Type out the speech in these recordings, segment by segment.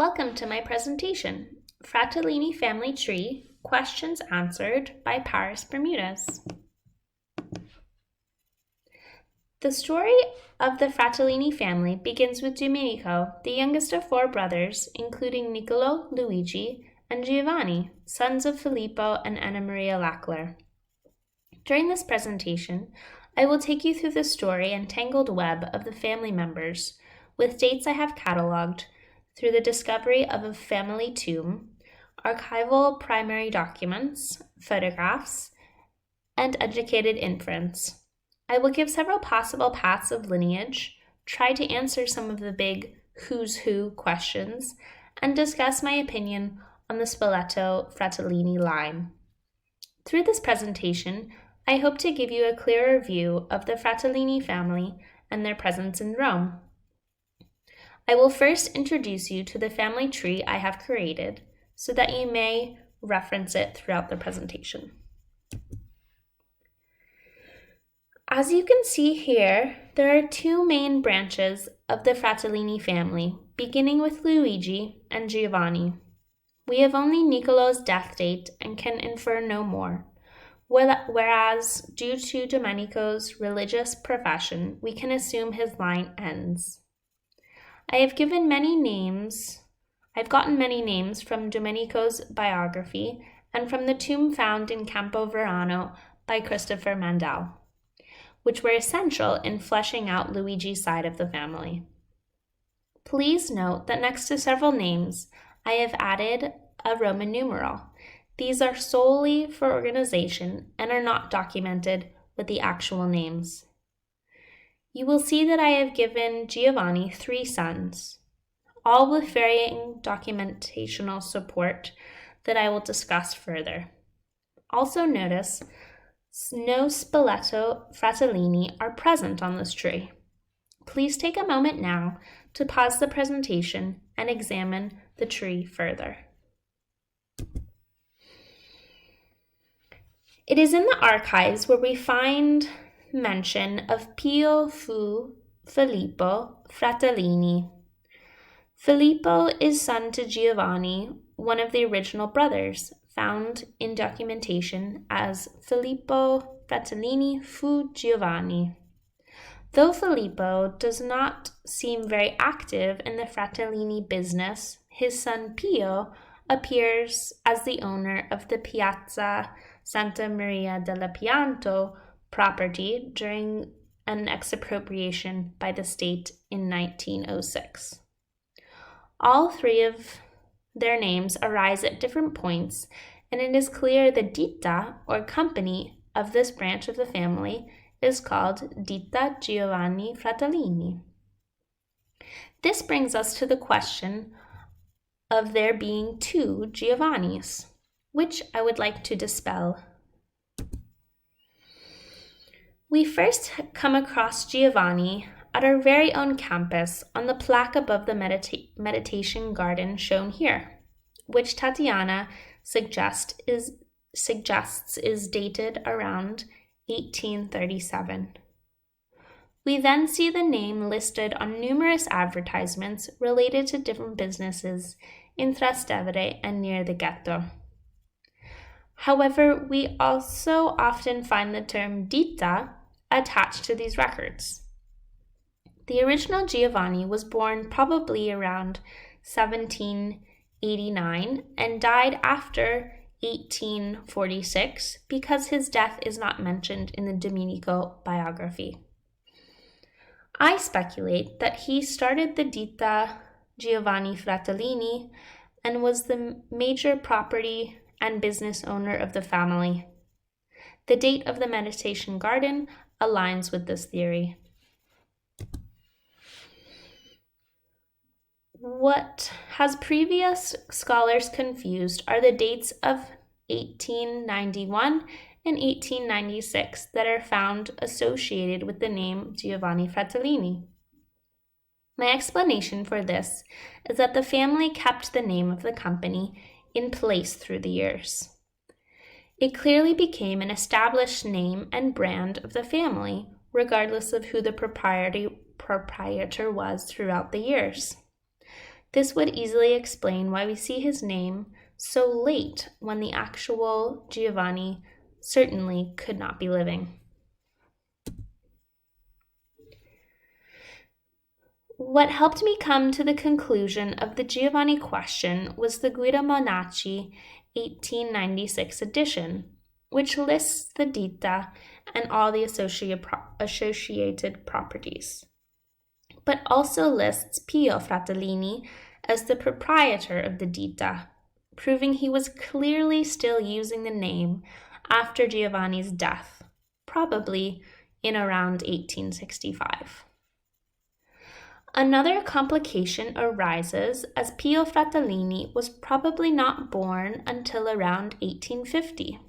Welcome to my presentation, Fratellini Family Tree, Questions Answered by Paris Bermudez. The story of the Fratellini family begins with Domenico, the youngest of four brothers, including Niccolo, Luigi, and Giovanni, sons of Filippo and Anna Maria Lackler. During this presentation, I will take you through the story and tangled web of the family members, with dates I have catalogued through the discovery of a family tomb, archival primary documents, photographs, and educated inference. I will give several possible paths of lineage, try to answer some of the big who's who questions, and discuss my opinion on the Spoleto-Fratellini line. Through this presentation, I hope to give you a clearer view of the Fratellini family and their presence in Rome. I will first introduce you to the family tree I have created so that you may reference it throughout the presentation. As you can see here, there are two main branches of the Fratellini family, beginning with Luigi and Giovanni. We have only Niccolo's death date and can infer no more, whereas due to Domenico's religious profession, we can assume his line ends. I've gotten many names from Domenico's biography and from the tomb found in Campo Verano by Christopher Mandel, which were essential in fleshing out Luigi's side of the family. Please note that next to several names, I have added a Roman numeral. These are solely for organization and are not documented with the actual names. You will see that I have given Giovanni 3 sons, all with varying documentational support that I will discuss further. Also notice, no Spoleto Fratellini are present on this tree. Please take a moment now to pause the presentation and examine the tree further. It is in the archives where we find mention of Pio fu Filippo Fratellini. Filippo is son to Giovanni, one of the original brothers, found in documentation as Filippo Fratellini fu Giovanni. Though Filippo does not seem very active in the Fratellini business, his son Pio appears as the owner of the Piazza Santa Maria della Pianto property during an expropriation by the state in 1906. All three of their names arise at different points, and it is clear the ditta, or company, of this branch of the family is called Ditta Giovanni Fratellini. This brings us to the question of there being 2 Giovannis, which I would like to dispel. We first come across Giovanni at our very own campus on the plaque above the meditation garden shown here, which Tatiana suggests is dated around 1837. We then see the name listed on numerous advertisements related to different businesses in Trastevere and near the ghetto. However, we also often find the term ditta attached to these records. The original Giovanni was born probably around 1789 and died after 1846 because his death is not mentioned in the Domenico biography. I speculate that he started the Ditta Giovanni Fratellini and was the major property and business owner of the family. The date of the meditation garden aligns with this theory. What has previous scholars confused are the dates of 1891 and 1896 that are found associated with the name Giovanni Fratellini. My explanation for this is that the family kept the name of the company in place through the years. It clearly became an established name and brand of the family, regardless of who the proprietor was throughout the years. This would easily explain why we see his name so late when the actual Giovanni certainly could not be living. What helped me come to the conclusion of the Giovanni question was the Guida Monacci 1896 edition, which lists the ditta and all the associated properties, but also lists Pio Fratellini as the proprietor of the ditta, proving he was clearly still using the name after Giovanni's death, probably in around 1865. Another complication arises as Pio Fratellini was probably not born until around 1850.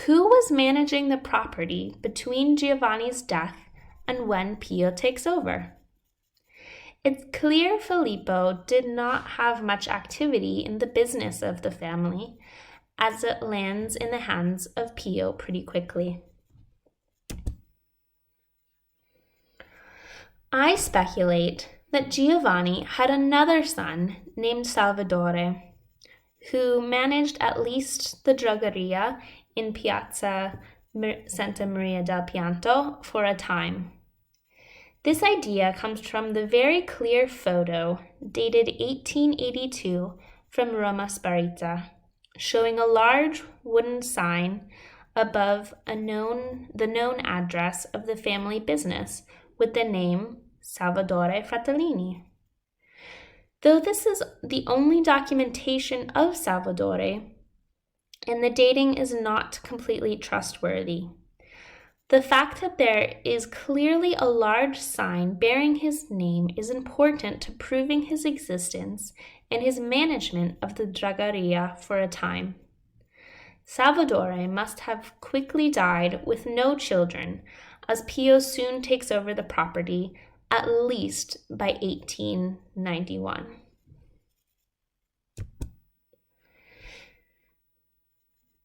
Who was managing the property between Giovanni's death and when Pio takes over? It's clear Filippo did not have much activity in the business of the family, as it lands in the hands of Pio pretty quickly. I speculate that Giovanni had another son named Salvadore, who managed at least the drogheria in Piazza Santa Maria del Pianto for a time. This idea comes from the very clear photo dated 1882 from Roma Sparita, showing a large wooden sign above the known address of the family business with the name Salvatore Fratellini. Though this is the only documentation of Salvatore, and the dating is not completely trustworthy, the fact that there is clearly a large sign bearing his name is important to proving his existence and his management of the drogheria for a time. Salvadore must have quickly died with no children, as Pio soon takes over the property, at least by 1891.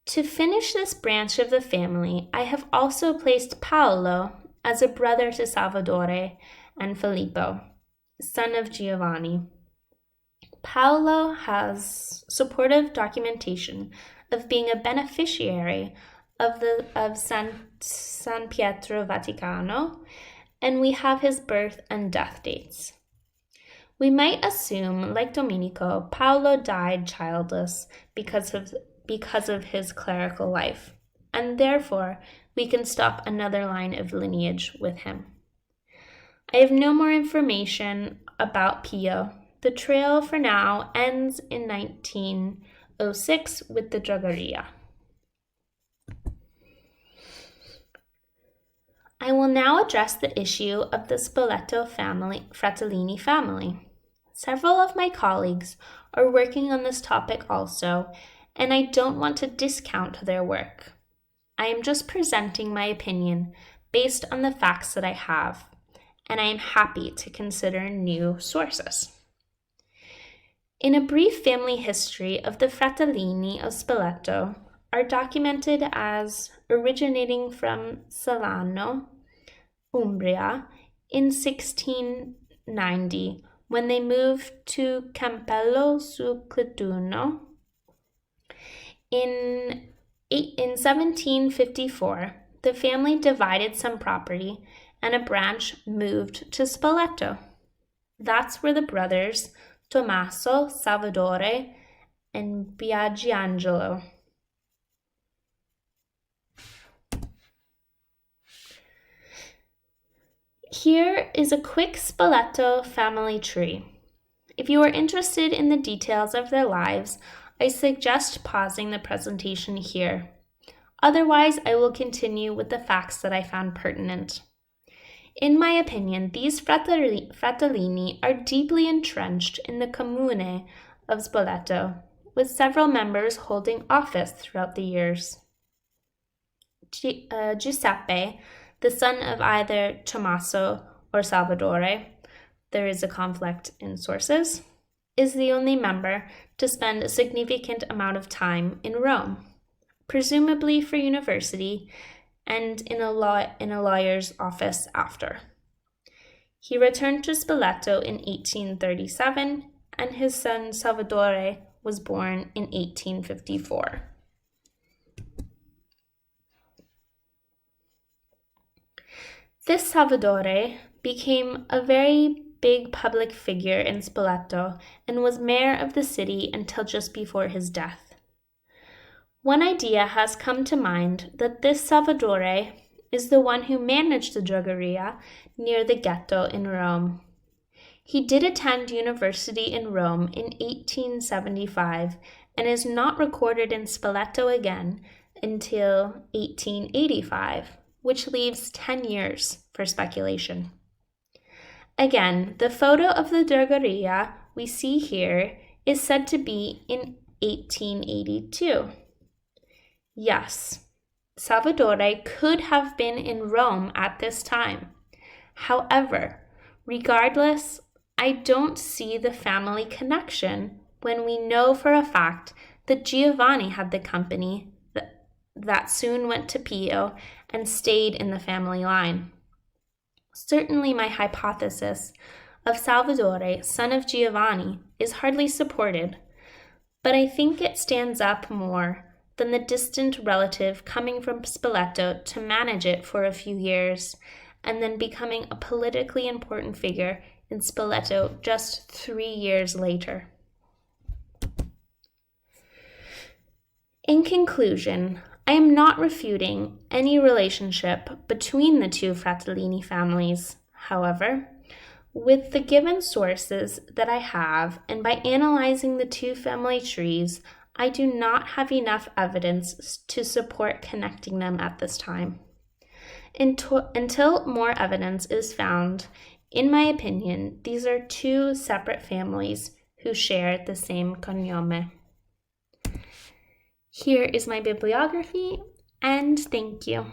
To finish this branch of the family, I have also placed Paolo as a brother to Salvadore and Filippo, son of Giovanni. Paolo has supportive documentation of being a beneficiary of San Pietro Vaticano, and we have his birth and death dates. We might assume, like Domenico, Paolo died childless because of his clerical life, and therefore we can stop another line of lineage with him. I have no more information about Pio. The trail for now ends in 1906 with the drogheria. I will now address the issue of the Fratellini family. Several of my colleagues are working on this topic also, and I don't want to discount their work. I am just presenting my opinion based on the facts that I have, and I am happy to consider new sources. In a brief family history of the Fratellini of Spoleto are documented as originating from Salano, Umbria, in 1690, when they moved to Campello su Clituno. In 1754, the family divided some property and a branch moved to Spoleto. That's where the brothers Tommaso, Salvadore, and Biagiangelo. Here is a quick Spoleto family tree. If you are interested in the details of their lives, I suggest pausing the presentation here. Otherwise, I will continue with the facts that I found pertinent. In my opinion, these Fratellini are deeply entrenched in the comune of Spoleto, with several members holding office throughout the years. Giuseppe, the son of either Tommaso or Salvadore, there is a conflict in sources, is the only member to spend a significant amount of time in Rome, presumably for university and in a lawyer's office after. He returned to Spoleto in 1837, and his son Salvatore was born in 1854. This Salvatore became a very big public figure in Spoleto and was mayor of the city until just before his death. One idea has come to mind that this Salvatore is the one who managed the drogheria near the ghetto in Rome. He did attend university in Rome in 1875 and is not recorded in Spoleto again until 1885, which leaves 10 years for speculation. Again, the photo of the drogheria we see here is said to be in 1882. Yes, Salvatore could have been in Rome at this time. However, regardless, I don't see the family connection when we know for a fact that Giovanni had the company that soon went to Pio and stayed in the family line. Certainly my hypothesis of Salvatore, son of Giovanni, is hardly supported, but I think it stands up more than the distant relative coming from Spoleto to manage it for a few years and then becoming a politically important figure in Spoleto just 3 years later. In conclusion, I am not refuting any relationship between the two Fratellini families. However, with the given sources that I have and by analyzing the two family trees, I do not have enough evidence to support connecting them at this time. Until more evidence is found, in my opinion, these are two separate families who share the same cognome. Here is my bibliography, and thank you.